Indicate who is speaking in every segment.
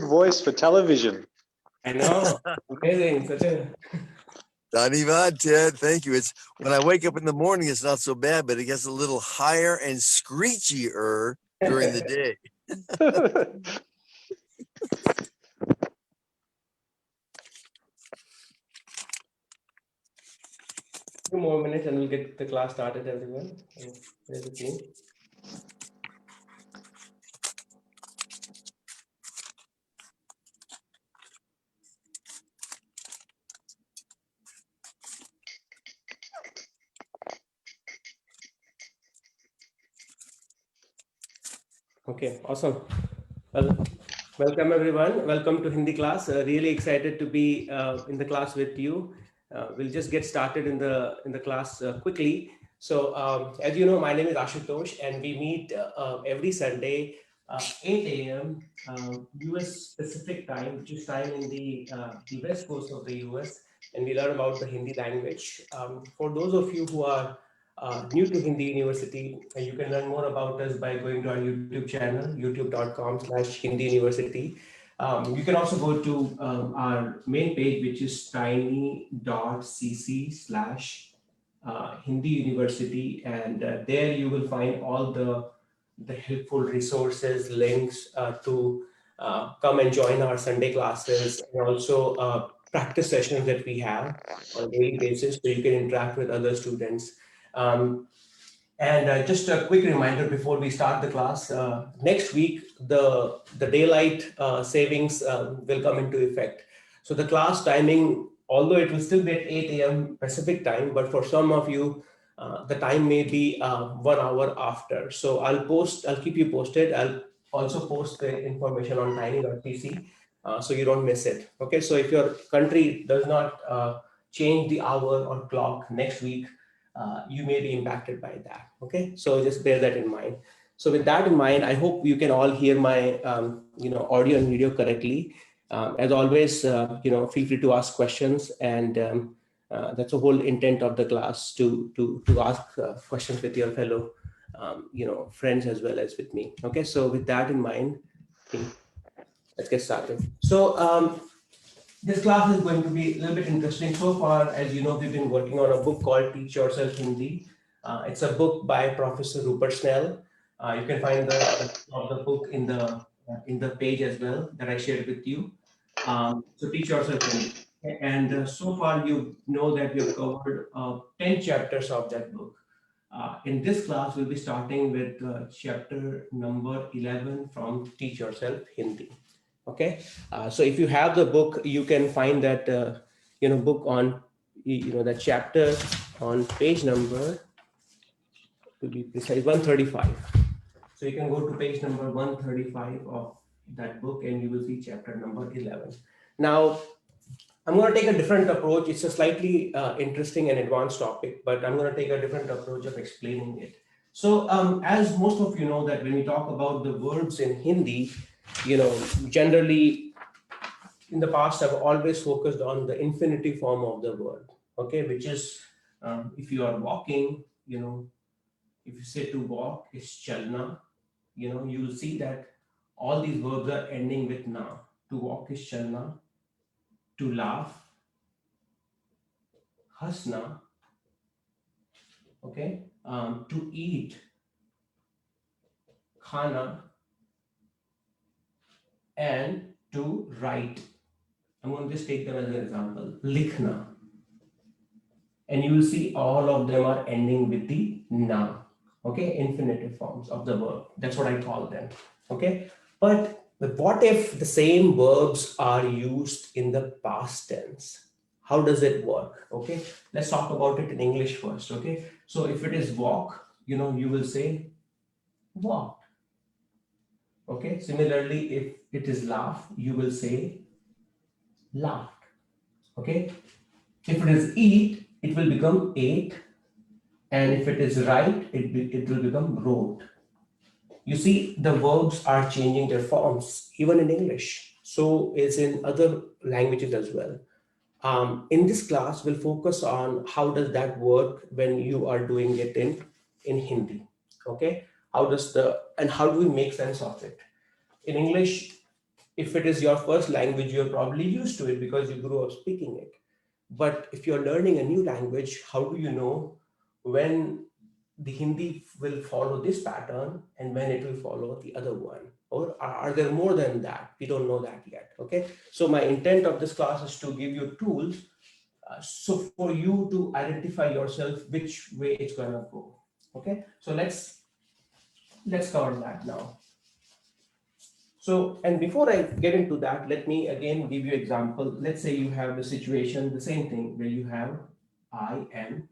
Speaker 1: voice for television.
Speaker 2: I know. Amazing. Such a
Speaker 3: Dhanivad, Ted. Thank you. It's when I wake up in the morning, it's not so bad, but it gets a little higher and screechier during the day.
Speaker 2: few more minutes and we'll get the class started, everyone. Bear with me. Okay, awesome. Well, welcome everyone. Welcome to Hindi class. Really excited to be in the class with you. We'll just get started in the class quickly. So as you know, my name is Ashutosh, and we meet every Sunday 8 a.m. US Pacific time, which is time in the west coast of the US, and we learn about the Hindi language. For those of you who are new to Hindi University, you can learn more about us by going to our YouTube channel, youtube.com/Hindi University. You can also go to our main page, which is tiny.cc/Hindi University, and there you will find all the helpful resources, links to come and join our Sunday classes, and also practice sessions that we have on a daily basis, so you can interact with other students. And just a quick reminder before we start the class, next week, the daylight savings will come into effect. So the class timing, although it will still be at 8 a.m. Pacific time, but for some of you, the time may be 1 hour after. So I'll keep you posted. I'll also post the information on tiny.cc so you don't miss it. Okay, so if your country does not change the hour or clock next week, you may be impacted by that. Okay, so just bear that in mind. So with that in mind, I hope you can all hear my audio and video correctly. As always, feel free to ask questions, and that's the whole intent of the class, to ask questions with your fellow friends as well as with me. Okay, so with that in mind, let's get started. So this class is going to be a little bit interesting. So far, as you know, we've been working on a book called Teach Yourself Hindi. It's a book by Professor Rupert Snell. You can find the book in the page as well that I shared with you. So Teach Yourself Hindi. And so far, you know that we've covered 10 chapters of that book. In this class, we'll be starting with chapter number 11 from Teach Yourself Hindi. Okay, so if you have the book, you can find that book on that chapter on page number, to be precise, 135. So you can go to page number 135 of that book, and you will see chapter number 11. Now, I'm going to take a different approach. It's a slightly interesting and advanced topic, but I'm going to take a different approach of explaining it. So as most of you know, that when we talk about the verbs in Hindi, generally in the past, I've always focused on the infinitive form of the word, okay, which is if you are walking, if you say to walk is chalna, you will see that all these verbs are ending with na. To walk is chalna, to laugh, hasna, okay, to eat, khana, and to write. I'm going to just take them as an example. Likhna. And you will see all of them are ending with the na. Okay, infinitive forms of the verb. That's what I call them. Okay, but what if the same verbs are used in the past tense? How does it work? Okay, let's talk about it in English first. Okay, so if it is walk, you will say walked. Okay, similarly, if it is laugh, you will say laughed. Okay, if it is eat, it will become ate, and if it is write, it will become wrote. You see, the verbs are changing their forms even in English, so is in other languages as well. In this class, we'll focus on how does that work when you are doing it in Hindi. Okay, how do we make sense of it in English? if it is your first language, you're probably used to it because you grew up speaking it. But if you're learning a new language, how do you know when the Hindi will follow this pattern and when it will follow the other one? Or are there more than that? We don't know that yet. Okay. So my intent of this class is to give you tools so for you to identify yourself which way it's gonna go. Okay. So let's cover that now. So, and before I get into that, let me again give you example. Let's say you have the situation, the same thing where you have I am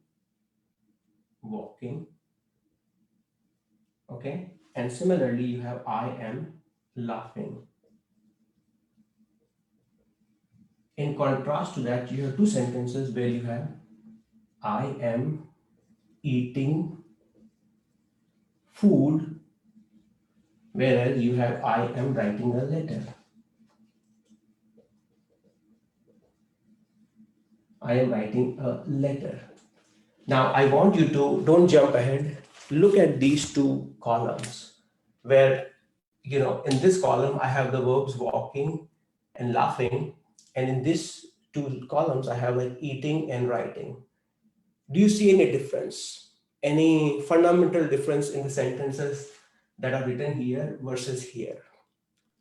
Speaker 2: walking. Okay. And similarly, you have I am laughing. In contrast to that, you have two sentences where you have I am eating food, whereas you have I am writing a letter. I am writing a letter. Now, I want you to, don't jump ahead, look at these two columns where, in this column, I have the verbs walking and laughing. And in these two columns, I have like eating and writing. Do you see any difference? Any fundamental difference in the sentences that are written here versus here?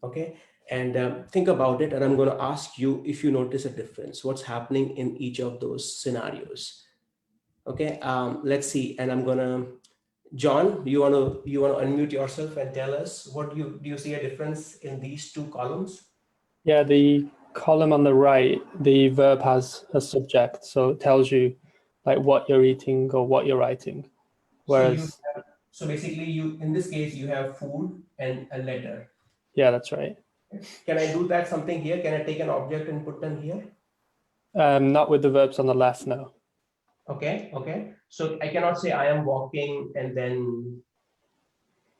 Speaker 2: Okay. And think about it. And I'm going to ask you if you notice a difference, what's happening in each of those scenarios. Okay. Let's see. And I'm going to, John, you want to unmute yourself and tell us what do you see a difference in these two columns?
Speaker 1: Yeah, the column on the right, the verb has a subject, so it tells you like what you're eating or what you're writing. Whereas,
Speaker 2: so basically, in this case, you have food and a letter.
Speaker 1: Yeah, that's right.
Speaker 2: Can I do that something here? Can I take an object and put them here?
Speaker 1: Not with the verbs on the left, no.
Speaker 2: Okay. So I cannot say I am walking and then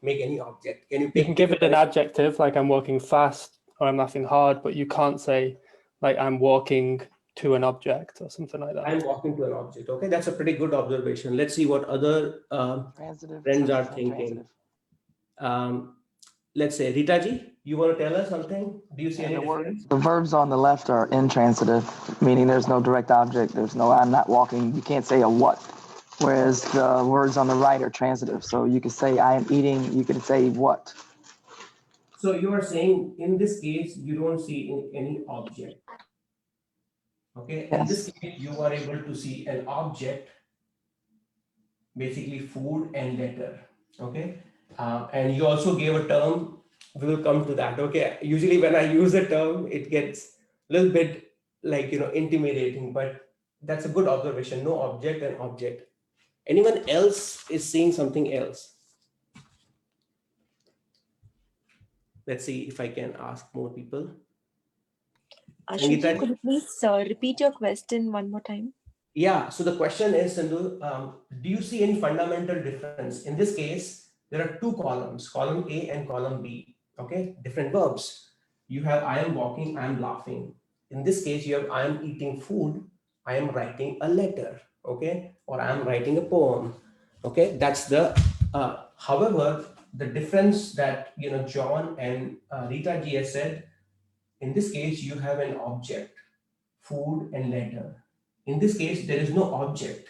Speaker 2: make any object. Can you?
Speaker 1: You can give it an adjective, like I'm walking fast or I'm laughing hard, but you can't say like I'm walking to an object or something like that.
Speaker 2: I'm walking to an object. Okay, that's a pretty good observation. Let's see what other friends are thinking. Let's say Ritaji, you want to tell us something? Do you see any difference?
Speaker 4: The verbs on the left are intransitive, meaning there's no direct object. There's no I'm not walking. You can't say a what. Whereas the words on the right are transitive. So you could say I am eating. You could say what.
Speaker 2: So you are saying in this case, you don't see any object. Okay.
Speaker 4: Yes.
Speaker 2: In this case, you are able to see an object, basically food and letter. Okay. And you also gave a term. We will come to that. Okay. Usually when I use a term, it gets a little bit like, intimidating, but that's a good observation. No object and object. Anyone else is seeing something else? Let's see if I can ask more people.
Speaker 5: Ashwin, could you please repeat your question one more time?
Speaker 2: Yeah. So the question is, Sindhu, do you see any fundamental difference? In this case, there are two columns, column A and column B. Okay. Different verbs. You have I am walking, I am laughing. In this case, you have I am eating food, I am writing a letter. Okay. Or I am writing a poem. Okay. That's the, however, the difference that, John and Rita Ji has said, in this case, you have an object, food and letter. In this case, there is no object.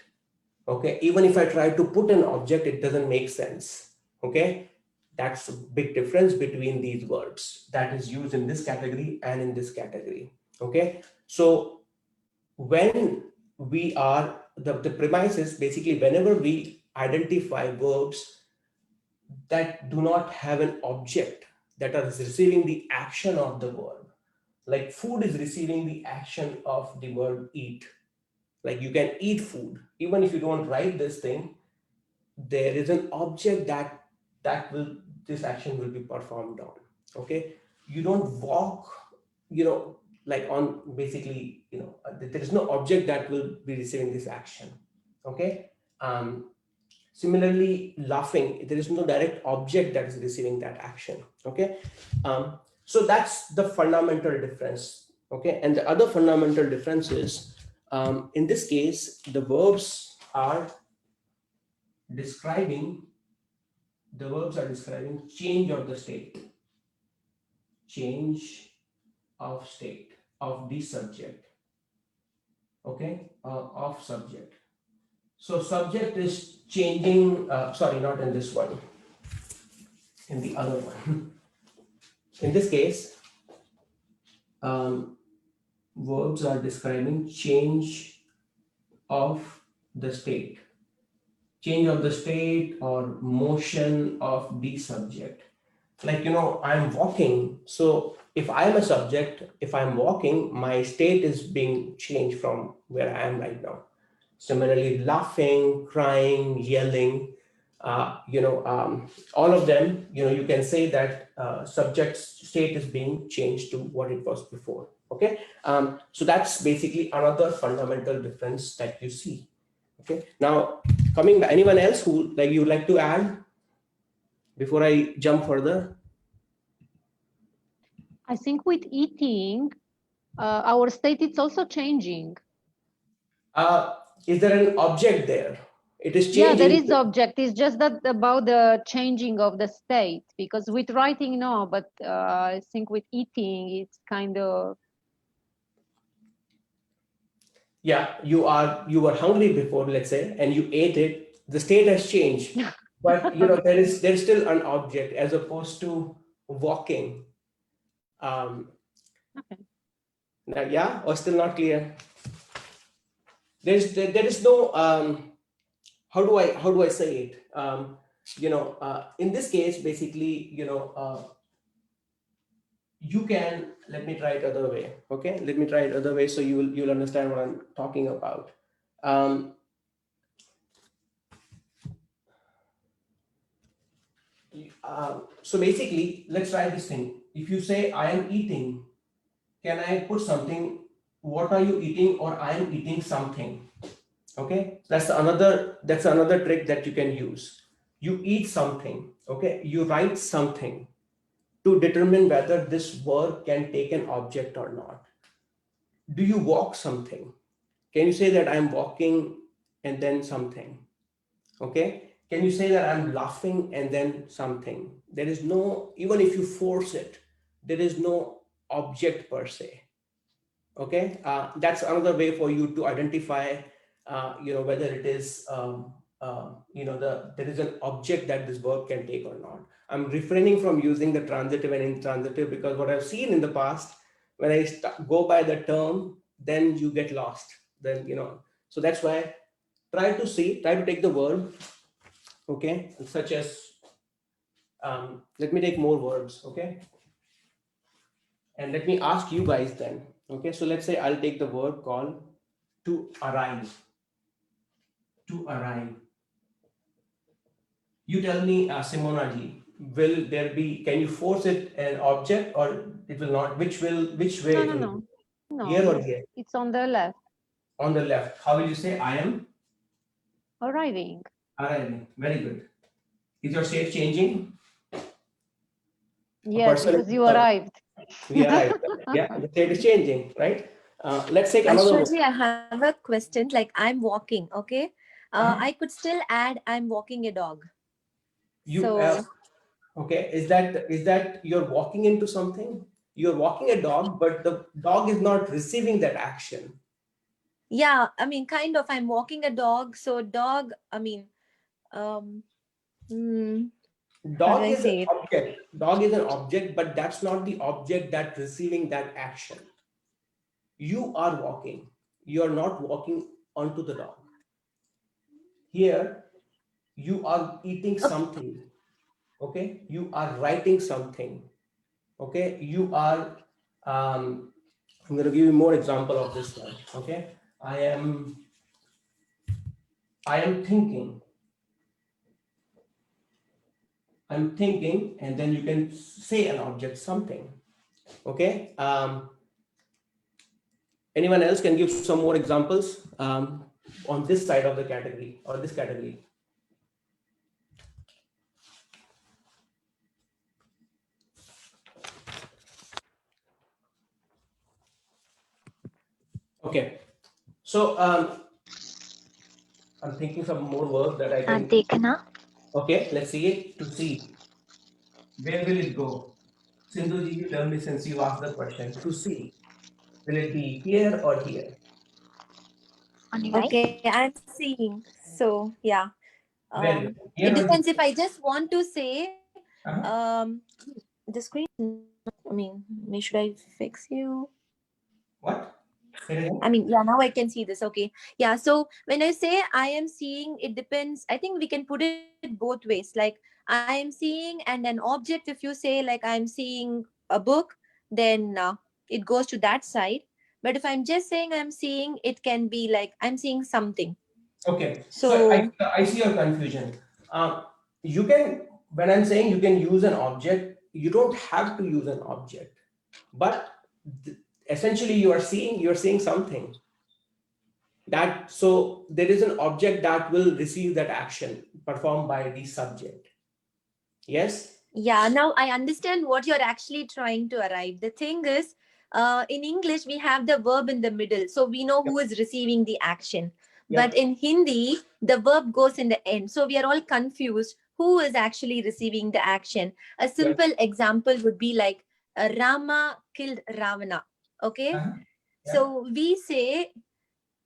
Speaker 2: Okay. Even if I try to put an object, it doesn't make sense. Okay. That's a big difference between these words that is used in this category and in this category. Okay. So when we are, the premise is basically whenever we identify verbs that do not have an object, that are receiving the action of the verb, like food is receiving the action of the verb eat. Like you can eat food. Even if you don't write this thing, there is an object this action will be performed on. Okay. You don't walk, like on basically, there is no object that will be receiving this action. Okay. Similarly, laughing, there is no direct object that is receiving that action. Okay. So that's the fundamental difference. Okay. And the other fundamental difference is, in this case, the verbs are describing change of the state. Change of state of the subject. Okay, of subject. So subject is changing, sorry, not in this one, in the other one. In this case, verbs are describing change of the state. Change of the state or motion of the subject. Like, I'm walking. So if I'm a subject, if I'm walking, my state is being changed from where I am right now. Similarly, laughing, crying, yelling, all of them, you can say that subject state is being changed to what it was before. Okay. So that's basically another fundamental difference that you see. Okay. Now, coming back, anyone else who you would like to add before I jump further?
Speaker 6: I think with eating, our state is also changing.
Speaker 2: Is there an object there? It is changing.
Speaker 6: Yeah, there is object. It's just that about the changing of the state, because with writing, no, but I think with eating, it's kind of.
Speaker 2: Yeah, you were hungry before, let's say, and you ate it. The state has changed, but there's still an object as opposed to walking.
Speaker 6: Okay.
Speaker 2: Now, yeah, or still not clear? There is no how do I say it? In this case, basically, you can, let me try it other way. Okay, let me try it other way so you'll understand what I'm talking about. So basically, let's try this thing. If you say I am eating, can I put something? What are you eating? Or I am eating something. Okay, that's another trick that you can use. You eat something. Okay, you write something to determine whether this verb can take an object or not. Do you walk something? Can you say that I'm walking and then something? Okay. Can you say that I'm laughing and then something? There is no, even if you force it, there is no object per se. Okay. That's another way for you to identify, whether it is, there is an object that this verb can take or not. I'm refraining from using the transitive and intransitive because what I've seen in the past, when I go by the term, then you get lost. Then, so that's why try to take the verb, okay, such as, let me take more verbs, okay? And let me ask you guys then, okay? So let's say I'll take the verb called to arrive. To arrive. You tell me, Simona ji, will there be, can you force it an object or it will not? Which way?
Speaker 6: No.
Speaker 2: Here or here?
Speaker 6: It's on the left.
Speaker 2: On the left. How will you say I am?
Speaker 6: Arriving.
Speaker 2: Arriving. Very good. Is your state changing?
Speaker 6: Yes, because you arrived.
Speaker 2: We arrived. Yeah, the state is changing, right? Let's take another one.
Speaker 5: Ashwaji, I have a question. Like I'm walking, okay? I could still add I'm walking a dog.
Speaker 2: Okay, is that you're walking into something? You're walking a dog, but the dog is not receiving that action.
Speaker 5: Yeah, I mean, kind of. I'm walking a dog, so dog. I mean,
Speaker 2: Dog is an object. Dog is an object, but that's not the object that's receiving that action. You are walking. You are not walking onto the dog. Here, you are eating something. Okay, you are writing something. Okay, you are. I'm going to give you more example of this one. Okay, I am thinking. I'm thinking, and then you can say an object something. Okay. Anyone else can give some more examples on this side of the category or this category? Okay. So I'm thinking some more work that I can. Okay, let's see it. To see. Where will it go? Sindhuji, you tell me since you asked the question. To see, will it be here or here?
Speaker 5: Okay, I'm seeing. So yeah.
Speaker 2: Where?
Speaker 5: It
Speaker 2: Here or
Speaker 5: depends if
Speaker 2: here?
Speaker 5: I just want to say
Speaker 2: Uh-huh.
Speaker 5: the screen. I mean, should I fix you?
Speaker 2: What? Say it again.
Speaker 5: I mean, yeah, now I can see this. Okay. Yeah. So when I say I am seeing, it depends. I think we can put it both ways. Like I am seeing and an object, if you say like I'm seeing a book, then it goes to that side. But if I'm just saying I'm seeing, it can be like I'm seeing something.
Speaker 2: Okay, so
Speaker 5: So
Speaker 2: I see your confusion. You can, when I'm saying you can use an object, you don't have to use an object, but essentially you're seeing something that, so there is an object that will receive that action performed by the subject. Yes?
Speaker 5: yeah, now I understand what you're actually trying to arrive. The thing is, in English, we have the verb in the middle, so we know
Speaker 2: Yep.
Speaker 5: who is receiving the action.
Speaker 2: Yep.
Speaker 5: But in Hindi, the verb goes in the end. So we are all confused who is actually receiving the action. A simple example would be like Rama killed Ravana. Okay.
Speaker 2: Uh-huh. Yeah.
Speaker 5: So we say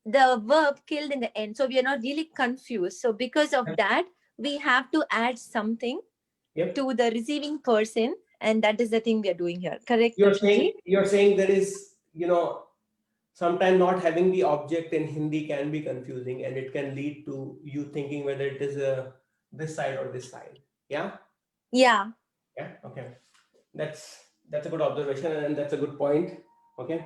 Speaker 5: the verb killed in the end. So we are not really confused. So because of
Speaker 2: Yep.
Speaker 5: that, we have to add something
Speaker 2: Yep.
Speaker 5: to the receiving person, and that is the thing we are doing here. Correct,
Speaker 2: You're
Speaker 5: Lakshmi?
Speaker 2: saying there is, sometimes not having the object in Hindi can be confusing, and it can lead to you thinking whether it is this side or this side. Yeah.
Speaker 5: Yeah.
Speaker 2: Yeah. Okay. That's a good observation, and that's a good point. Okay.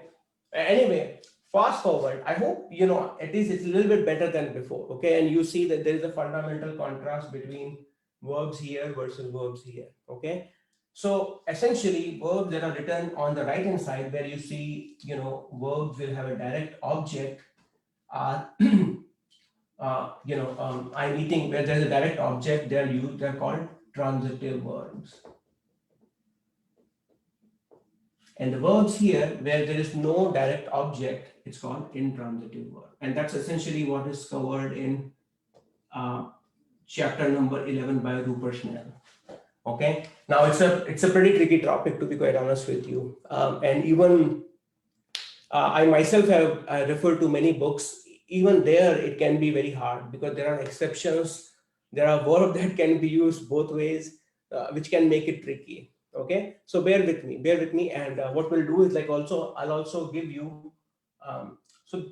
Speaker 2: Anyway, fast forward. I hope at least it's a little bit better than before. Okay, and you see that there is a fundamental contrast between verbs here versus verbs here. Okay. So essentially, verbs that are written on the right hand side, where you see, verbs will have a direct object, are, I'm eating, where there's a direct object, they're called transitive verbs. And the verbs here, where there is no direct object, it's called intransitive verb. And that's essentially what is covered in chapter number 11 by Rupert Schnell. Okay, now it's a pretty tricky topic, to be quite honest with you, and even I myself have referred to many books. Even there it can be very hard because there are exceptions, there are verbs that can be used both ways, which can make it tricky. Okay, so bear with me, and what we'll do is, I'll also give you, so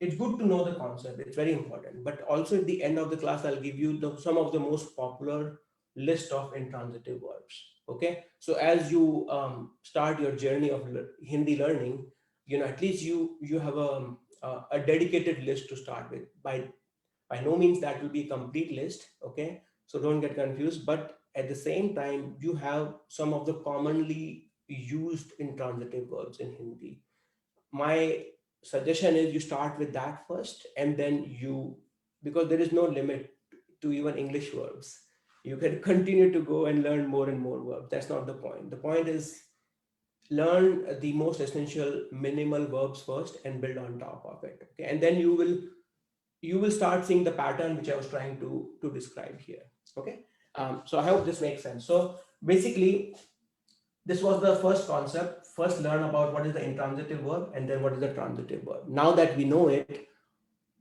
Speaker 2: it's good to know the concept, it's very important, but also at the end of the class I'll give you some of the most popular list of intransitive verbs. Okay, so as you start your journey of Hindi learning, at least you have a dedicated list to start with. By no means that will be a complete list. Okay, so don't get confused, but at the same time you have some of the commonly used intransitive verbs in Hindi. My suggestion is you start with that first, and then because there is no limit to even English verbs, you can continue to go and learn more and more verbs. That's not the point. The point is learn the most essential minimal verbs first and build on top of it. Okay, and then you will start seeing the pattern which I was trying to describe here. Okay, so I hope this makes sense. So basically, this was the first concept. First, learn about what is the intransitive verb, and then what is the transitive verb. Now that we know it,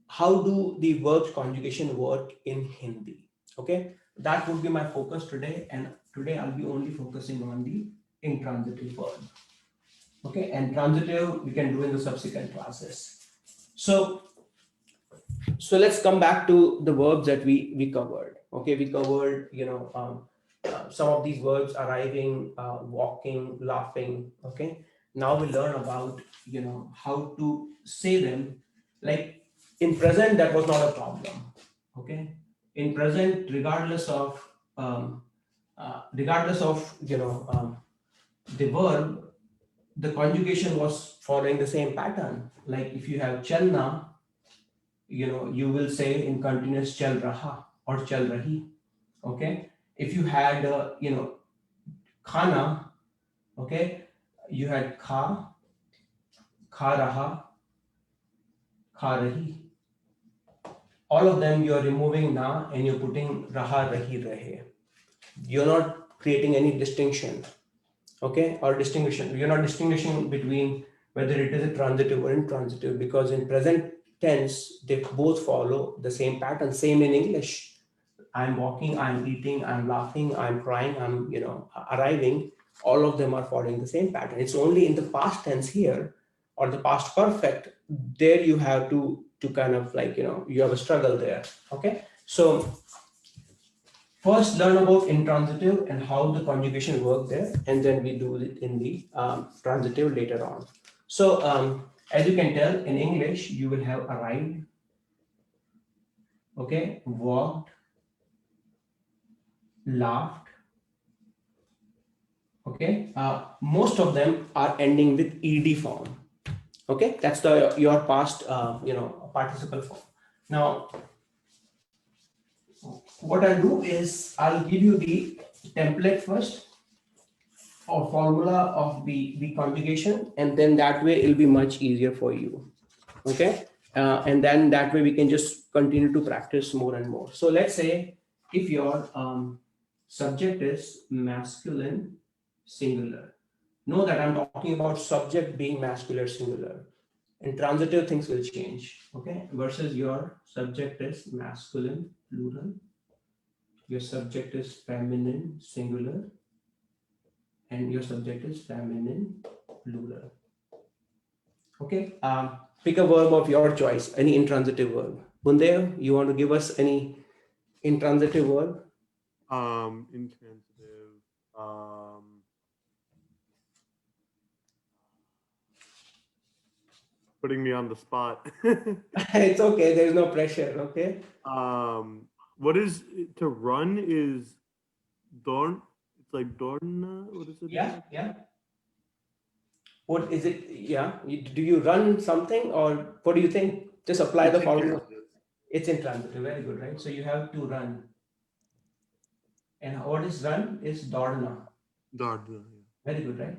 Speaker 2: how do the verbs conjugation work in Hindi? Okay, that would be my focus today, and today I'll be only focusing on the intransitive verb. Okay, and transitive we can do in the subsequent classes. So let's come back to the verbs that we covered. Okay, we covered some of these verbs: arriving, walking, laughing. Okay, now we learn about how to say them. Like in present, that was not a problem. Okay, in present, regardless of the verb, the conjugation was following the same pattern. Like if you have chalna, you will say in continuous chal raha or chal rahi. Okay, if you had khana, okay, you had kha raha, kha rahi. All of them you are removing na and you're putting raha, rahi, rahe. You're not creating any distinction. okay, or distinguishing. You're not distinguishing between whether it is a transitive or intransitive, because in present tense, they both follow the same pattern, same in English. I'm walking, I'm eating, I'm laughing, I'm crying, I'm, arriving. All of them are following the same pattern. It's only in the past tense here, or the past perfect, there you have to kind of like, you have a struggle there. Okay. So first learn about intransitive and how the conjugation work there, and then we do it in the transitive later on. So as you can tell, in English, you will have arrived, okay, walked, laughed, okay. Most of them are ending with ed form. Okay, that's your past participle form. Now what I'll do is I'll give you the template first, or formula of the conjugation, and then that way it'll be much easier for you. Okay, and then that way we can just continue to practice more and more. So let's say if your subject is masculine singular, know that I'm talking about subject being masculine singular. Intransitive things will change. Okay, versus your subject is masculine plural, your subject is feminine singular, and your subject is feminine plural. Okay, pick a verb of your choice, any intransitive verb. Bundev, you want to give us any intransitive verb?
Speaker 7: Intransitive. Putting me on the spot.
Speaker 2: It's okay, there's no pressure. Okay.
Speaker 7: What is to run is dorn? It's like dorna. What is it?
Speaker 2: Yeah, yeah. What is it? Yeah. Do you run something, or what do you think? Just apply the formula. It's intransitive. Very good, right? So you have to run. And what is run is dorna.
Speaker 7: Dorna.
Speaker 2: Very good, right?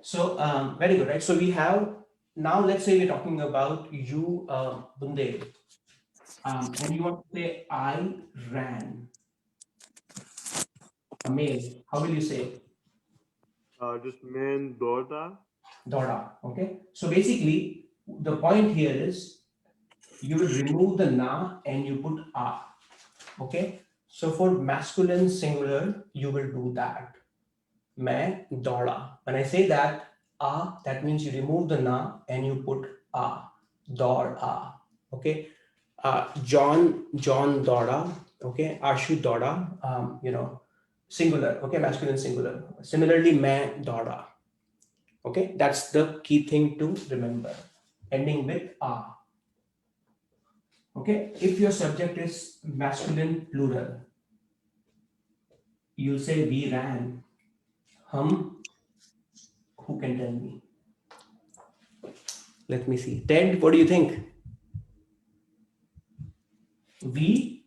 Speaker 2: So very good, right? So we have now. Let's say we're talking about you, Bundev, and you want to say I ran. A male. How will you say?
Speaker 7: Just man dorda.
Speaker 2: Doda. Okay. So basically, the point here is you will remove the na and you put a. Okay. So for masculine singular, you will do that. Main doda. When I say that a, that means you remove the na and you put a. Dor a. Okay. John doda. Okay. Ashu doda. Singular. Okay. Masculine singular. Similarly, main doda. Okay, that's the key thing to remember, ending with a. Okay, if your subject is masculine plural, you'll say we ran. Hum, who can tell me? Let me see. Ted, what do you think? We,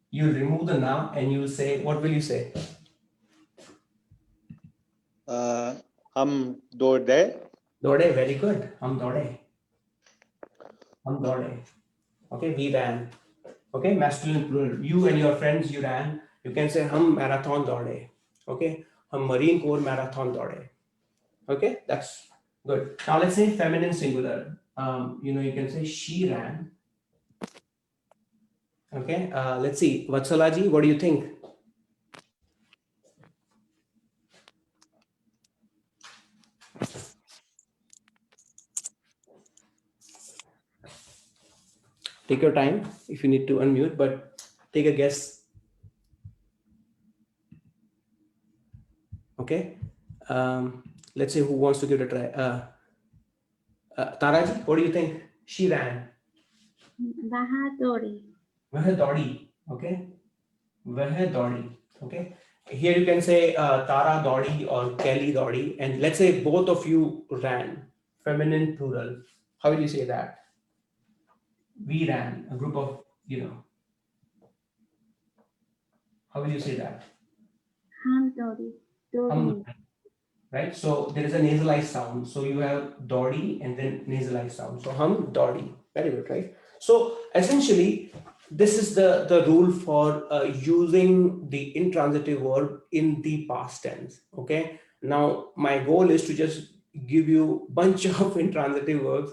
Speaker 2: you'll remove the na and you'll say, what will you say?
Speaker 8: Hum dode.
Speaker 2: Dode, very good. Hum dode. Hum dode. Okay, we ran. Okay, masculine plural. You and your friends, you ran. You can say hum marathon dode. Okay, hum Marine Corps marathon dode. Okay, that's good. Now let's say feminine singular. You can say she ran. Okay, let's see. Vatsalaji, what do you think? Take your time if you need to unmute, but take a guess. Okay. Let's say who wants to give it a try. Taraji, what do you think? She ran.
Speaker 9: Bahadori.
Speaker 2: Vah daudi. Okay. Vah daudi. Okay. Here you can say Tara daudi or Kelly daudi, and let's say both of you ran. Feminine plural. How will you say that? We ran. A group of, How will you say that?
Speaker 9: Ham Dori.
Speaker 2: Hum, right? So there is a nasalized sound. So you have dodi and then nasalized sound. So hum dodi. Very good, right? So essentially, this is the rule for using the intransitive verb in the past tense. Okay. Now, my goal is to just give you a bunch of intransitive verbs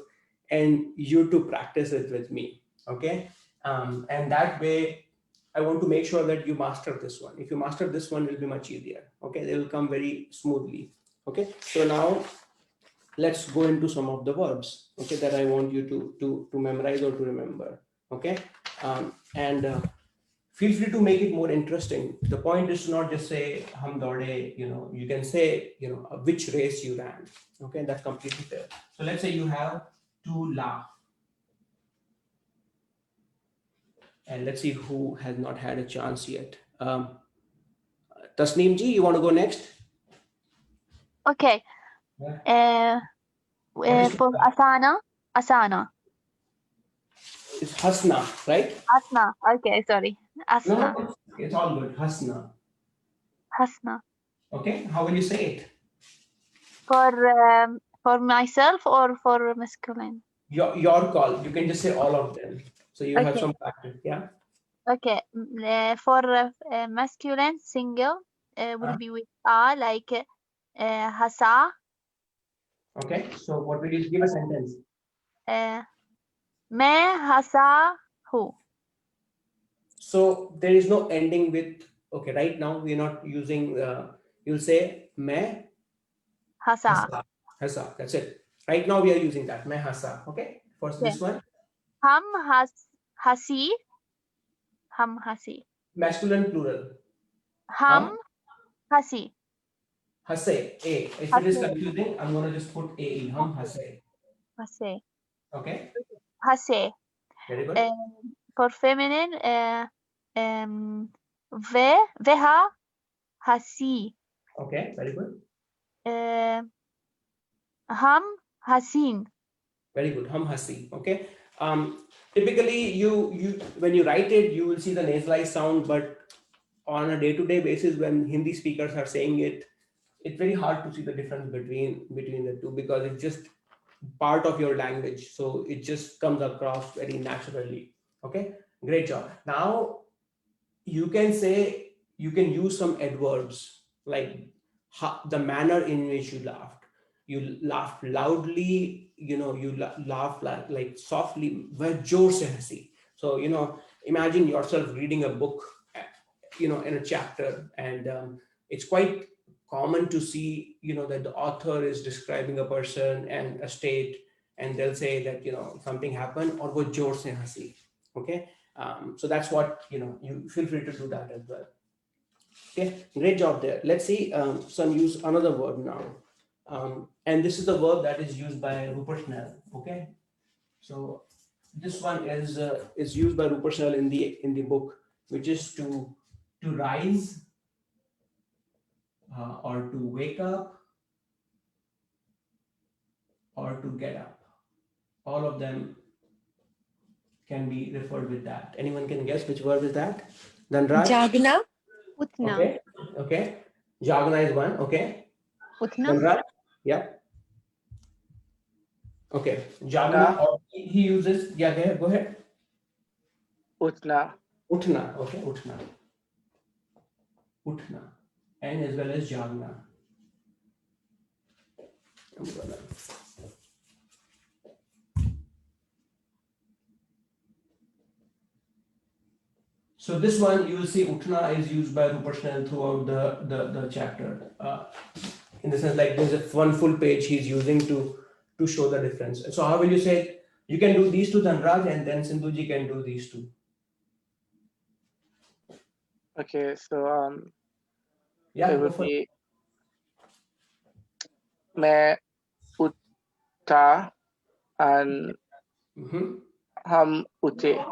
Speaker 2: and you to practice it with me. Okay. And that way, I want to make sure that you master this one. If you master this one, it will be much easier. Okay. They will come very smoothly. Okay. So now let's go into some of the verbs. Okay. That I want you to memorize or to remember. Okay. And feel free to make it more interesting. The point is to not just say hum daude, you can say, which race you ran. Okay, that's completely fair. So let's say you have to laugh. And let's see who has not had a chance yet. Tasneem ji, you want to go next?
Speaker 9: Okay.
Speaker 2: What is
Speaker 9: For Asana.
Speaker 2: It's Hasna, right?
Speaker 9: Asna. Okay, sorry. Asna.
Speaker 2: No, it's all good. Hasna.
Speaker 9: Hasna.
Speaker 2: Okay, how will you say it?
Speaker 9: For myself or for masculine?
Speaker 2: Your call. You can just say all of them. So you have
Speaker 9: Okay.
Speaker 2: some practice. Yeah.
Speaker 9: Okay. For masculine single will be with a, like hasa.
Speaker 2: Okay. So what will you give a sentence?
Speaker 9: मैं हंसा हूँ.
Speaker 2: So there is no ending with, okay, right now we're not using, you'll say, मैं
Speaker 9: हंसा.
Speaker 2: hasa. That's it. Right now we are using that, मैं hasa. Okay. For this one,
Speaker 9: हम हंसी. हम हंसी.
Speaker 2: masculine plural.
Speaker 9: हम हंसी.
Speaker 2: Hase, A. If it is
Speaker 9: Hase.
Speaker 2: confusing, I'm going to just put AE. Hum hase.
Speaker 9: हंसे.
Speaker 2: Okay.
Speaker 9: हंसे.
Speaker 2: Very good.
Speaker 9: For feminine, वह हंसी.
Speaker 2: Okay. Very good.
Speaker 9: हम हसीन.
Speaker 2: Very good. Hum hasi. Okay. Typically, you when you write it, you will see the nasalized sound, but on a day-to-day basis, when Hindi speakers are saying it, it's very hard to see the difference between the two because it's just part of your language. So it just comes across very naturally. Okay. Great job. Now you can use some adverbs like the manner in which you laughed. You laughed loudly, you laughed like softly, very जोर से हंसी. So, imagine yourself reading a book, in a chapter, and it's quite common to see, that the author is describing a person and a state, and they'll say that, something happened, or वो जोर से हंसी. Okay. So that's what, you feel free to do that as well. Okay, great job there. Let's see, some use another verb now. And this is the verb that is used by Rupert Snell. Okay, so this one is used by Rupert Snell in the book, which is to rise, or to wake up, or to get up. All of them can be referred with that. Anyone can guess which verb is that? Dhanraj?
Speaker 5: Jagna. Utna.
Speaker 2: Okay. Jagna is one. Okay.
Speaker 5: Utna.
Speaker 2: Dhanraj? Yeah. Okay. Jagna, or he uses, yeah, go ahead.
Speaker 8: Utna.
Speaker 2: Utna. Okay. Utna. And as well as Jagna. So this one, you will see Utna is used by Rupert Snell throughout the chapter. In the sense, like there's one full page he's using to show the difference. So how will you say it? You can do these two, Dhanraj, and then Sindhuji can do these two.
Speaker 8: Okay, so
Speaker 2: Yeah,
Speaker 8: it
Speaker 2: go
Speaker 8: would
Speaker 2: for it.
Speaker 8: be मैं उठा and हम उठे.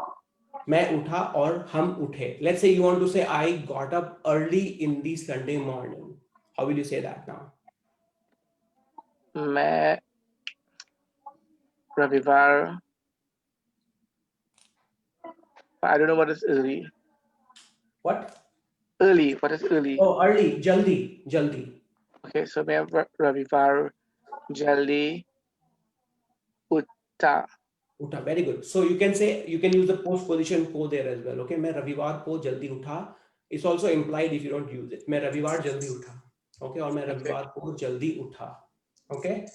Speaker 2: मैं उठा और हम उठे. Let's say you want to say I got up early in the Sunday morning. How will you say that now?
Speaker 8: मैं रविवार. I don't know what is early.
Speaker 2: What?
Speaker 8: Early. What is early?
Speaker 2: Oh, early. Jaldi.
Speaker 8: Okay, so मैं रविवार जल्दी उठा.
Speaker 2: Utha, very good. So you can use the postposition ko there as well. Okay, मैं रविवार को जल्दी उठा. It's also implied if you don't use it. मैं रविवार जल्दी उठा. Okay, और मैं रविवार को जल्दी उठा. Okay,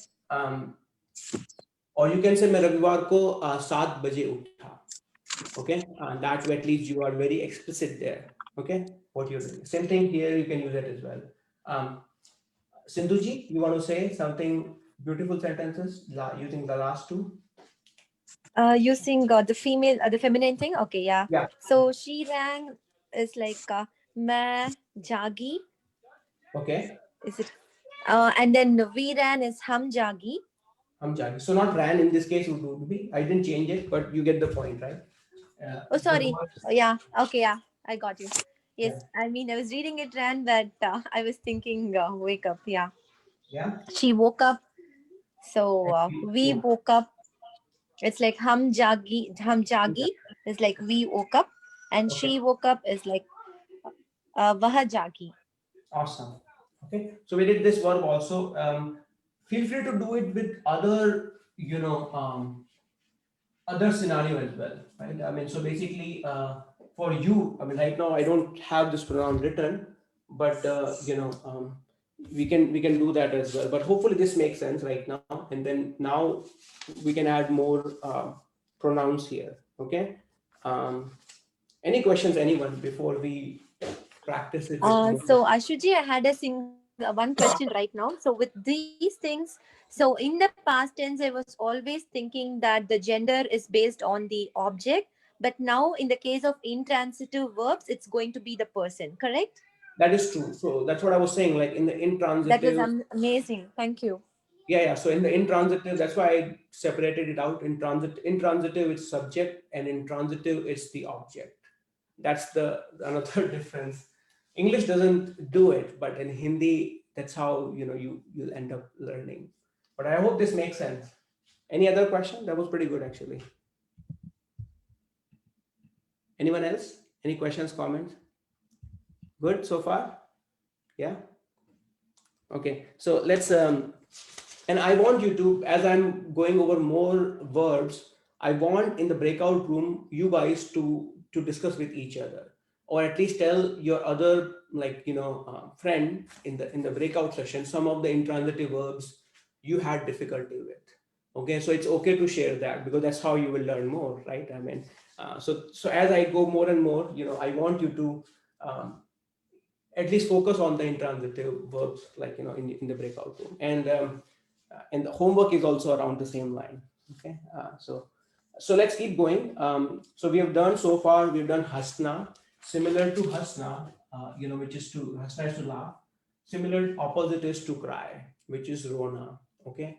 Speaker 2: or you can say मैं रविवार को 7 बजे उठा. Okay, that way at least you are very explicit there. Okay, what you're doing. Same thing here, you can use it as well. Sindhuji, you want to say something beautiful sentences using the last two?
Speaker 5: Using the feminine thing. Okay, yeah.
Speaker 2: Yeah.
Speaker 5: So she ran is like मैं जागी.
Speaker 2: Okay.
Speaker 5: Is it? And then we ran is हम जागी.
Speaker 2: हम जागी. So not ran in this case would be. I didn't change it, but you get the point, right?
Speaker 5: Oh, sorry.
Speaker 2: words-
Speaker 5: Oh, yeah. Okay, yeah. I got you. Yes.
Speaker 2: Yeah.
Speaker 5: I mean, I was reading it ran, but I was thinking wake up. Yeah.
Speaker 2: Yeah.
Speaker 5: She woke up. So we
Speaker 2: Yeah.
Speaker 5: woke up. It's like हम जागी is like we woke up, and
Speaker 2: Okay.
Speaker 5: she woke up is like वह जागी.
Speaker 2: Awesome. Okay. So we did this verb also. Feel free to do it with other, other scenario as well, right? I mean, so basically, for you, I mean, right now I don't have this pronoun written, but we can do that as well. But hopefully this makes sense right now, and then now we can add more pronouns here. Okay. Any questions, anyone, before we practice it?
Speaker 5: So Ashuji, I had one question right now. So with these things, so in the past tense, I was always thinking that the gender is based on the object, but now in the case of intransitive verbs, it's going to be the person, correct?
Speaker 2: That is true. So that's what I was saying, like in the intransitive.
Speaker 5: That was amazing. Thank you.
Speaker 2: Yeah. So in the intransitive, that's why I separated it out. Intransitive it's subject, and intransitive it's the object. That's the another difference. English doesn't do it, but in Hindi, that's how you'll end up learning. But I hope this makes sense. Any other question? That was pretty good actually. Anyone else? Any questions, comments? Good so far? Yeah. Okay. So let's and I want you to, as I'm going over more verbs, I want in the breakout room you guys to discuss with each other, or at least tell your other friend in the breakout session some of the intransitive verbs you had difficulty with. Okay, so it's okay to share that, because that's how you will learn more, right? I mean, so as I go more and more, I want you to at least focus on the intransitive verbs, like in the breakout room, and the homework is also around the same line. Okay, so let's keep going. So we have done so far, we've done hasna, similar to hasna, which is hasna is to laugh. Similar opposite is to cry, which is rona. Okay,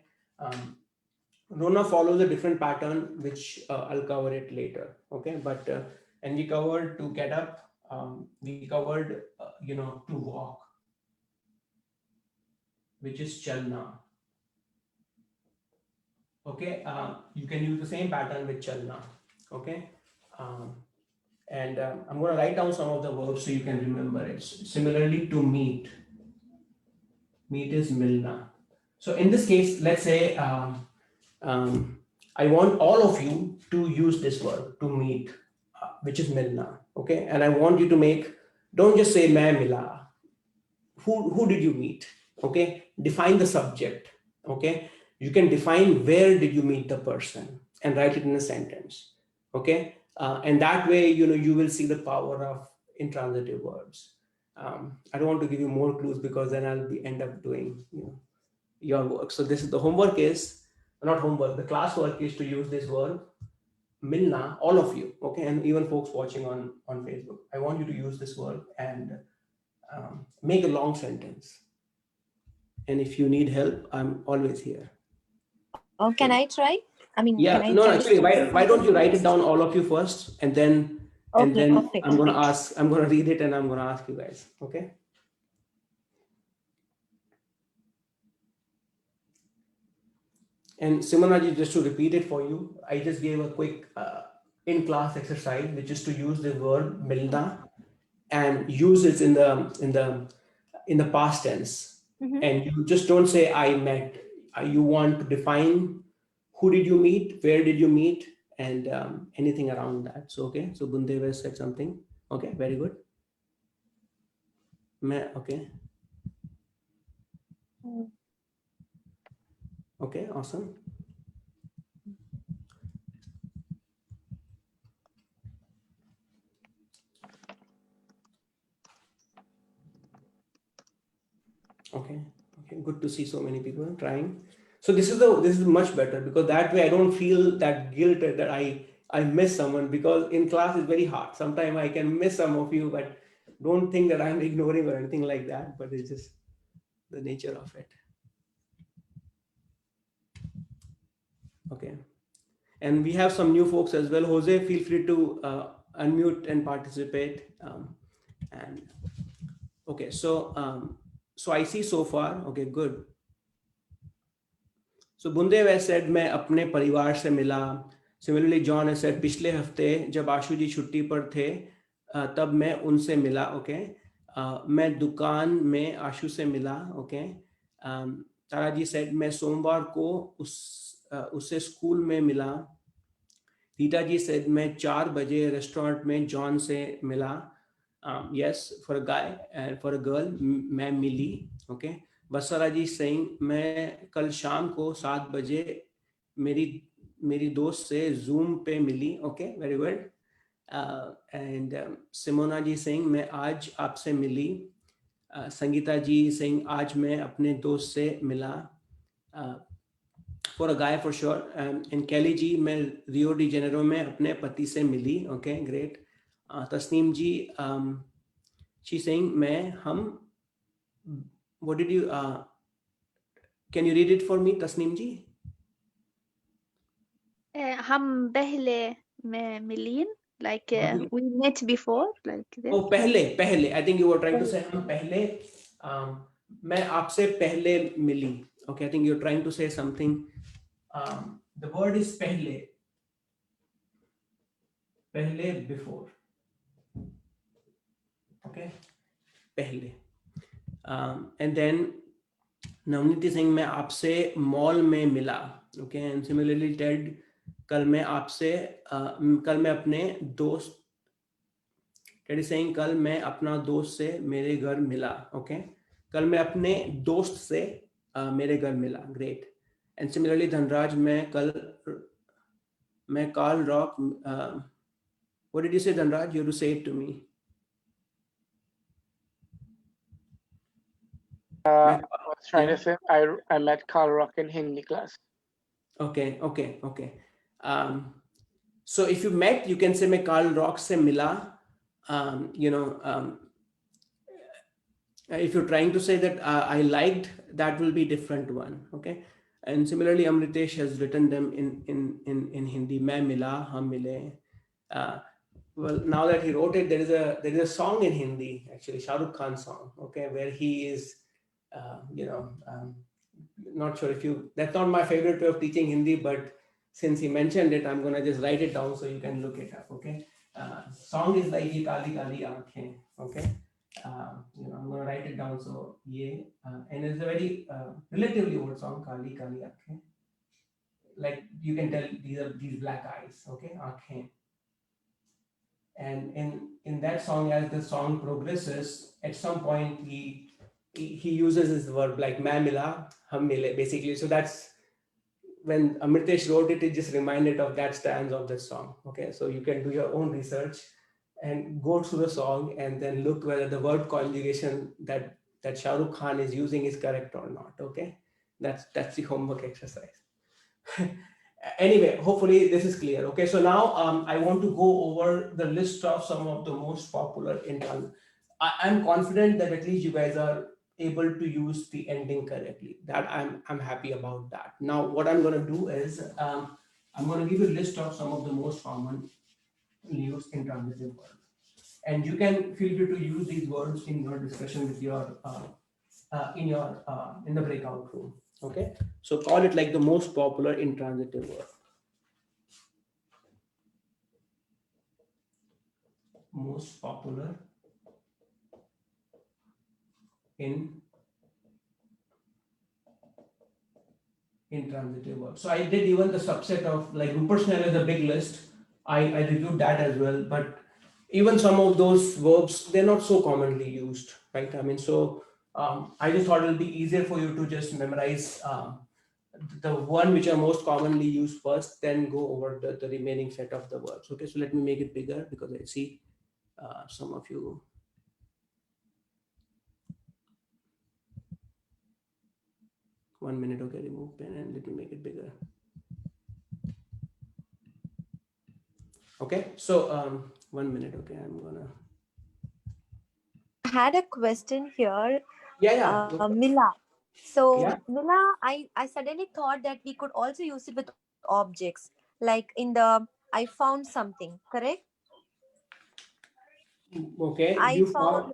Speaker 2: rona follows a different pattern, which I'll cover it later. Okay, but and we covered to get up. We covered to walk, which is chalna. Okay, you can use the same pattern with chalna. Okay, and I'm going to write down some of the verbs so you can remember it. Similarly to meet. Meet is milna. So in this case, let's say I want all of you to use this verb to meet, which is milna. Okay, and I want you to don't just say main mila. Who did you meet? Okay, define the subject. Okay, you can define where did you meet the person and write it in a sentence. Okay, and that way you will see the power of intransitive verbs. I don't want to give you more clues, because then I'll end up doing your work. So this is the homework is not homework. The class work is to use this verb milna, all of you. Okay, and even folks watching on Facebook. I want you to use this verb and make a long sentence. And if you need help, I'm always here.
Speaker 5: Oh, can I try? I mean,
Speaker 2: yeah,
Speaker 5: can I
Speaker 2: no,
Speaker 5: try
Speaker 2: actually,
Speaker 5: to-
Speaker 2: why don't you write it down, all of you first, and then
Speaker 5: Okay, perfect.
Speaker 2: I'm going to read it and I'm going to ask you guys. Okay. And Simanaji, just to repeat it for you, I just gave a quick in-class exercise, which is to use the verb milna and use it in the past tense.
Speaker 5: Mhm.
Speaker 2: And you just don't say I met. You want to define who did you meet, where did you meet, and anything around that. So okay. So Bundev said something. Okay, very good. Okay. Okay, awesome. Okay, good to see so many people trying. So this is much better, because that way I don't feel that guilt that I miss someone, because in class it's very hard. Sometimes I can miss some of you, but don't think that I'm ignoring or anything like that, but it's just the nature of it. Okay, and we have some new folks as well. Jose, feel free to unmute and participate. And okay, so I see so far. Okay, good. So Bundev has said मैं अपने परिवार से मिला. Similarly, John has said पिछले हफ्ते जब आशु जी छुट्टी पर थे तब मैं उनसे मिला. Okay, मैं दुकान में आशु से मिला. Okay, तारा जी said मैं सोमवार को उससे स्कूल में मिला. रीता जी said मैं 4 बजे रेस्टोरेंट में जॉन से मिला. Yes, for a guy and for a girl मैं मिली. Okay, बसरा जी saying मैं कल शाम को 7 बजे मेरी दोस्त से जूम पे मिली. Okay, very good. And Simona ji saying मैं आज आपसे मिली. संगीता जी saying आज मैं अपने दोस्त से मिला. For a guy for sure. And Kelly जी मैं रियो डी जेनेरो में अपने पति से मिली. Okay, great. Tasneem ji, she's saying हम what did you can you read it for me, Tasneem ji?
Speaker 9: हम पहले में मिलीन, like we met before, like this.
Speaker 2: Oh, पहले I think you were trying to say हम पहले मैं आपसे पहले मिली. Okay, I think you're trying to say something. The word is पहले before. Okay, पहले. And then Navniti saying मैं आपसे मॉल में मिला. Okay, and similarly Ted कल मैं अपने दोस्त. Ted is saying कल मैं अपना दोस्त से मेरे घर मिला. Okay, कल मैं अपने दोस्त से मेरे घर मिला. Great. And similarly Dhanraj मैं Carl Rock. What did you say, Dhanraj? You have to say it to me.
Speaker 8: I was trying to say I met Carl Rock in Hindi class.
Speaker 2: Okay. So if you met, you can say मैं Carl Rock से मिला. If you're trying to say that I liked, that will be different one. Okay. And similarly, Amritesh has written them in Hindi. मैं मिला, हम मिले. Well, now that he wrote it, there is a song in Hindi, actually, Shah Rukh Khan song. Okay, where he is, not sure if that's not my favorite way of teaching Hindi, but since he mentioned it, I'm gonna just write it down so you can look it up. Okay, song is like Ye Kali Kali Aankhein. Okay, I'm gonna write it down. So and it's a very relatively old song, Kali Kali Aankhein. Like you can tell these black eyes. Okay, Aankhein. And in that song, as the song progresses, at some point he uses this verb like मैं मिला, हम मिले, basically. So that's when Amritesh wrote it. It just reminded of that stanza of the song. Okay, so you can do your own research and go through the song and then look whether the word conjugation that Shah Rukh Khan is using is correct or not. Okay, that's the homework exercise. Anyway, hopefully this is clear. Okay, so now I want to go over the list of some of the most popular intransitive. I'm confident that at least you guys are able to use the ending correctly. That I'm happy about that. Now what I'm going to do is I'm going to give you a list of some of the most common used intransitive words, and you can feel free to use these words in your discussion with your in the breakout room. Okay, so call it like the most popular intransitive word. Most popular intransitive word. So I did even the subset of like Rupert Snell is a big list. I reviewed that as well, but even some of those verbs, they're not so commonly used, right? I mean, so I just thought it'll be easier for you to just memorize the one which are most commonly used first, then go over the remaining set of the verbs. Okay, so let me make it bigger because I see some of you. One minute, okay, remove pen and let me make it bigger. Okay, so 1 minute, okay, I'm gonna.
Speaker 5: I had a question here,
Speaker 2: Yeah.
Speaker 5: Mila. So
Speaker 2: Yeah.
Speaker 5: Mila, I suddenly thought that we could also use it with objects, like in the I found something, correct?
Speaker 2: Okay,
Speaker 5: I
Speaker 2: you
Speaker 5: found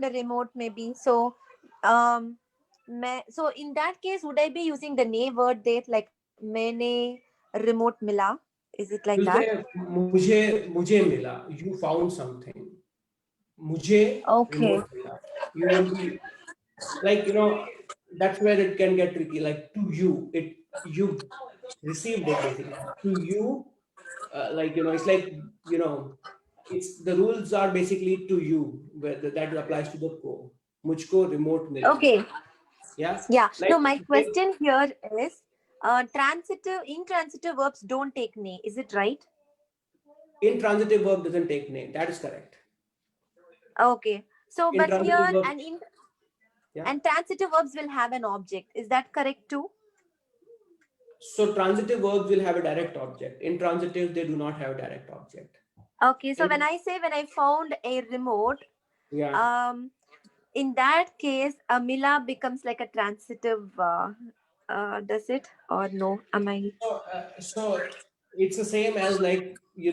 Speaker 5: a remote maybe. So so in that case, would I be using the ne word there, like मैंने remote मिला? Is it like
Speaker 2: you
Speaker 5: that?
Speaker 2: say मुझे मिला. You found something. मुझे
Speaker 5: Okay.
Speaker 2: remote मिला. You won't be like, that's where it can get tricky. Like to you, you received it basically. To you, it's like, it's the rules are basically to you, where that applies to the को. मुझको remote मिला.
Speaker 5: Okay.
Speaker 2: Yeah.
Speaker 5: Yeah.
Speaker 2: Like
Speaker 5: No, my question here is, intransitive verbs don't take ne. Is it right?
Speaker 2: intransitive verb doesn't take name. That is correct.
Speaker 5: Okay. So, but
Speaker 2: Intransitive
Speaker 5: here
Speaker 2: verb. Yeah.
Speaker 5: and transitive verbs will have an object. Is that correct too?
Speaker 2: So transitive verbs will have a direct object. Intransitive, they do not have a direct object.
Speaker 5: Okay. So
Speaker 2: And-
Speaker 5: when I say when I found a remote,
Speaker 2: Yeah.
Speaker 5: in that case, Mila becomes like a transitive. Does it or no? Am I?
Speaker 2: So it's the same as like, you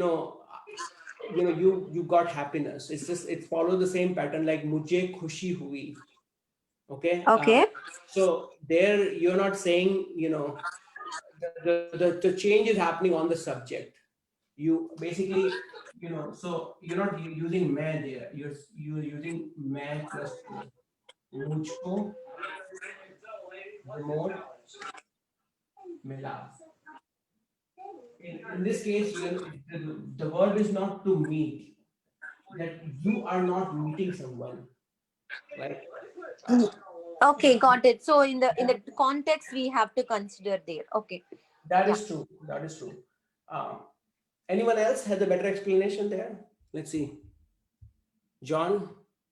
Speaker 2: got happiness. It's just, it follows the same pattern like mujhe khushi hui. Okay.
Speaker 5: Okay.
Speaker 2: So there you're not saying, the change is happening on the subject. You basically, so you're not using main there. You're using main plus ko. Mujhko remote mila. In this case, the verb is not to meet. That you are not meeting someone, right?
Speaker 5: Okay, got it. So in the context, we have to consider there. Okay.
Speaker 2: That is true. That is true. Anyone else has a better explanation there? Let's see. John,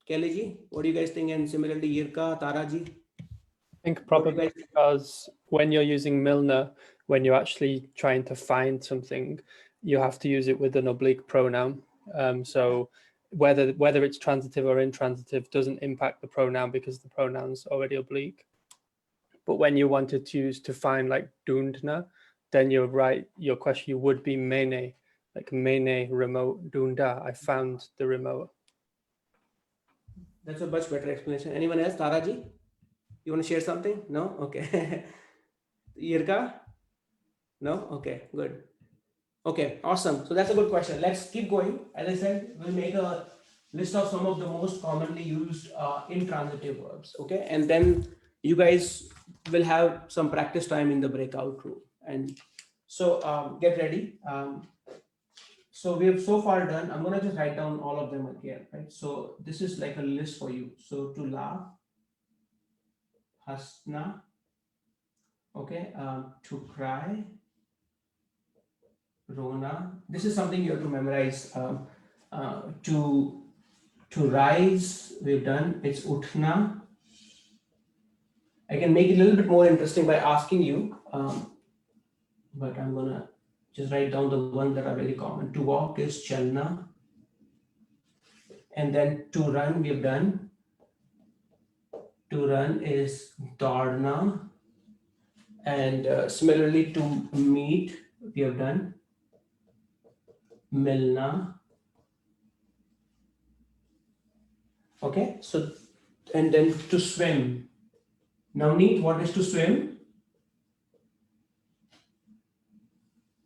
Speaker 2: Kelly ji, what do you guys think? And similarly, Yirka, Tara ji.
Speaker 1: I think probably because when you're using Milner, when you're actually trying to find something, you have to use it with an oblique pronoun. So whether it's transitive or intransitive doesn't impact the pronoun because the pronoun's already oblique. But when you wanted to use to find like dundna, then you're right. Your question would be mene, like mene remote dunda. I found the remote.
Speaker 2: That's a much better explanation. Anyone else? Tara ji, you want to share something? No? Okay. Yirka? No? Okay, good. Okay, awesome. So that's a good question. Let's keep going. As I said, we'll make a list of some of the most commonly used intransitive verbs. Okay, and then you guys will have some practice time in the breakout room. And so get ready. So we have so far done. I'm gonna just write down all of them again, right? So this is like a list for you. So to laugh, hasna, okay, to cry, rona. This is something you have to memorize. To rise, we've done. It's uthna. I can make it a little bit more interesting by asking you, but I'm gonna just write down the ones that are very common. To walk is chalna. And then to run, we've done. To run is darna. And similarly to meet, we have done. Milna. Okay, so, and then to swim. Navneet, what is to swim?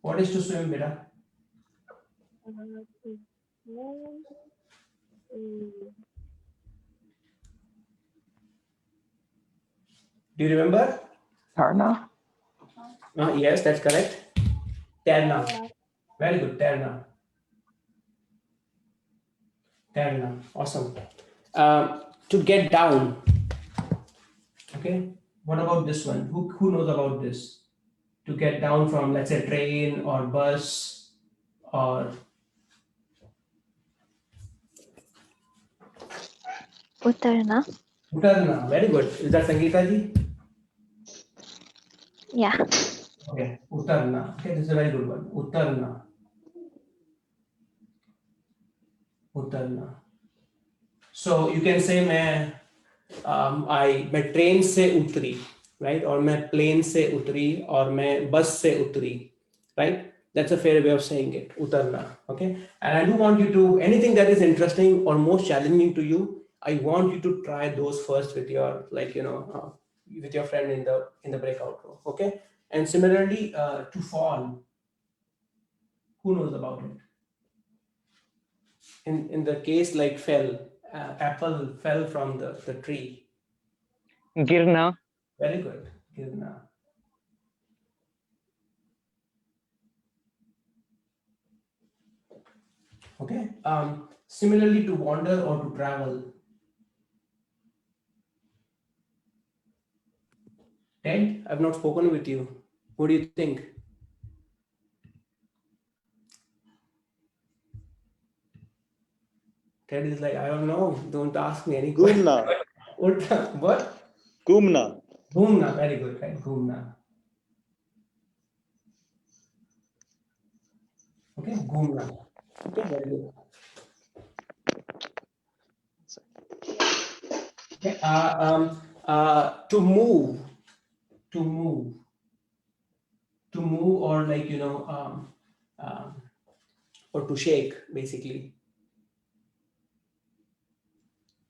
Speaker 2: What is to swim, beta? Do you remember?
Speaker 4: Tarna.
Speaker 2: Yes, that's correct. Terna. Very good, Terna. Awesome. to get down. Okay, what about this one? Who knows about this? To get down from, let's say, train or bus or
Speaker 9: Utarna.
Speaker 2: Utarna. Very good. Is that Sangeeta ji?
Speaker 9: Yeah.
Speaker 2: Okay, Utarna. Okay, this is a very good one. Utarna. Utarna. So you can say मैं train से उतरी, right? Or मैं plane से उतरी, or मैं bus से उतरी, right? That's a fair way of saying it. Utarna. Okay. And I do want you to, anything that is interesting or most challenging to you, I want you to try those first with your, like, with your friend in the breakout room. Okay. And similarly, to fall. Who knows about it? In the case like fell, apple fell from the tree.
Speaker 8: Girna.
Speaker 2: Very good. Girna. Okay. Similarly to wander or to travel. Ted, I've not spoken with you. What do you think? Ted is like, I don't know. Don't ask me any questions.
Speaker 10: Gumna.
Speaker 2: What?
Speaker 10: Gumna.
Speaker 2: Gumna. Very good. Right? Gumna. Okay. Gumna. Okay. Very good. Okay. To move. To move. To move, or like, or to shake, basically.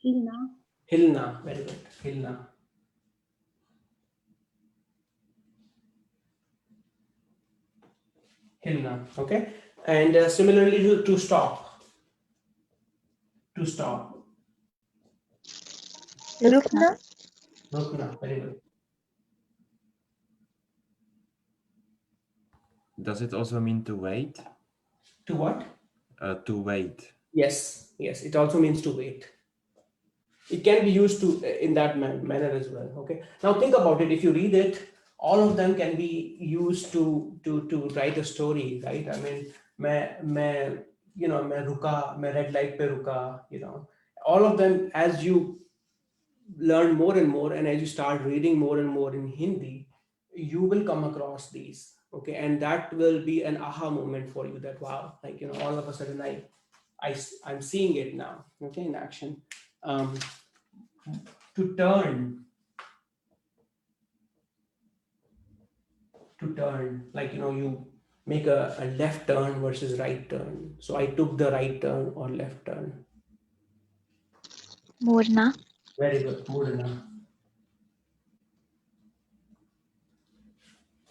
Speaker 9: Hilna.
Speaker 2: Hilna. Very good. Hilna. Hilna. Okay. And similarly to stop. To stop.
Speaker 5: Rukna.
Speaker 2: Rukna. Very good.
Speaker 11: Does it also mean to wait?
Speaker 2: To what?
Speaker 11: To wait.
Speaker 2: Yes. Yes. It also means to wait. It can be used to in that manner as well. Okay. Now think about it. If you read it, all of them can be used to write a story, right? I mean, मैं रुका, मैं red light पे रुका, all of them, as you learn more and more, and as you start reading more and more in Hindi, you will come across these. Okay. And that will be an aha moment for you, that wow, like, all of a sudden I'm seeing it now. Okay. In action. To turn, like, you make a left turn versus right turn. So I took the right turn or left turn.
Speaker 9: Murna.
Speaker 2: Very good. Murna.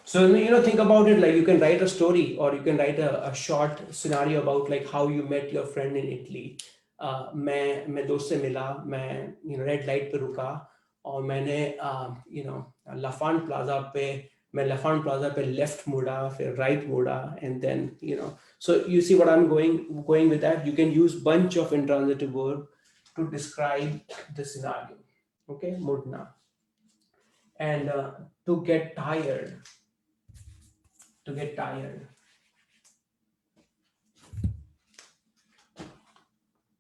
Speaker 2: So, think about it, like you can write a story, or you can write a short scenario about like how you met your friend in Italy. मैं दोस्त से मिला, मैं red light पे रुका, और मैंने लफान plaza पे लेफ्ट मुड़ा, फिर राइट मुड़ा, and then so you see what I'm going with that. You can use bunch of intransitive verb to describe the scenario. Okay. Mudna. And to get tired. To get tired.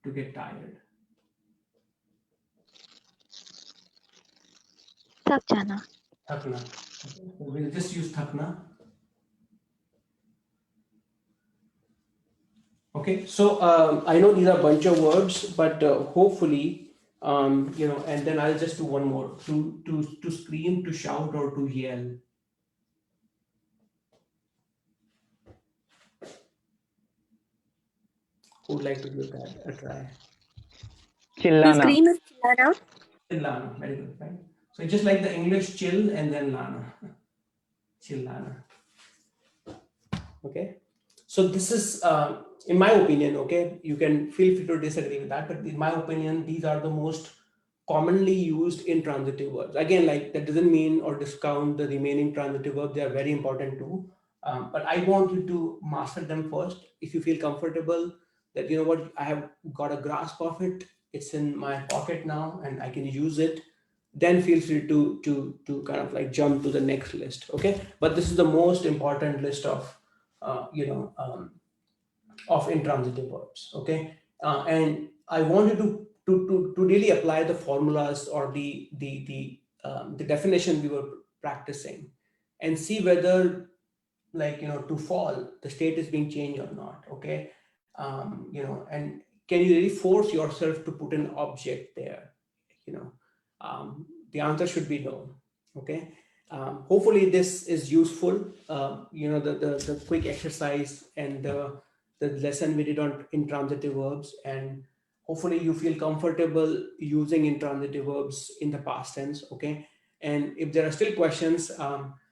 Speaker 2: To get tired.
Speaker 9: Thak jana.
Speaker 2: Thakna. We'll just use thakna. Okay, so I know these are a bunch of words, but hopefully, and then I'll just do one more. To scream, to shout, or to yell. Who would like to give that a try?
Speaker 5: To
Speaker 8: Chillana.
Speaker 5: scream is chillana.
Speaker 2: Chillana. Very good, right? So it's just like the English chill and then lana. Chillana. Okay. So this is, in my opinion, okay, you can feel free to disagree with that, but in my opinion, these are the most commonly used intransitive verbs. Again, like that doesn't mean or discount the remaining transitive verbs. They are very important too. But I want you to master them first. If you feel comfortable that, I have got a grasp of it, it's in my pocket now and I can use it, then feel free to kind of like jump to the next list. Okay, but this is the most important list of of intransitive verbs. Okay, and I wanted to really apply the formulas or the definition we were practicing and see whether, like, to fall, the state is being changed or not. Okay, and can you really force yourself to put an object there? The answer should be no. Okay, hopefully this is useful. The quick exercise and the lesson we did on intransitive verbs, and hopefully you feel comfortable using intransitive verbs in the past tense. Okay, and if there are still questions,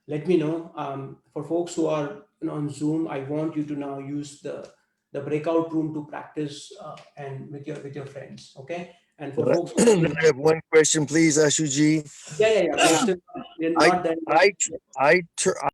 Speaker 2: let me know. For folks who are on Zoom, I want you to now use the breakout room to practice and with your friends. Okay, and for folks
Speaker 3: I have one question, please, Ashuji.
Speaker 2: we're not there yet.
Speaker 3: I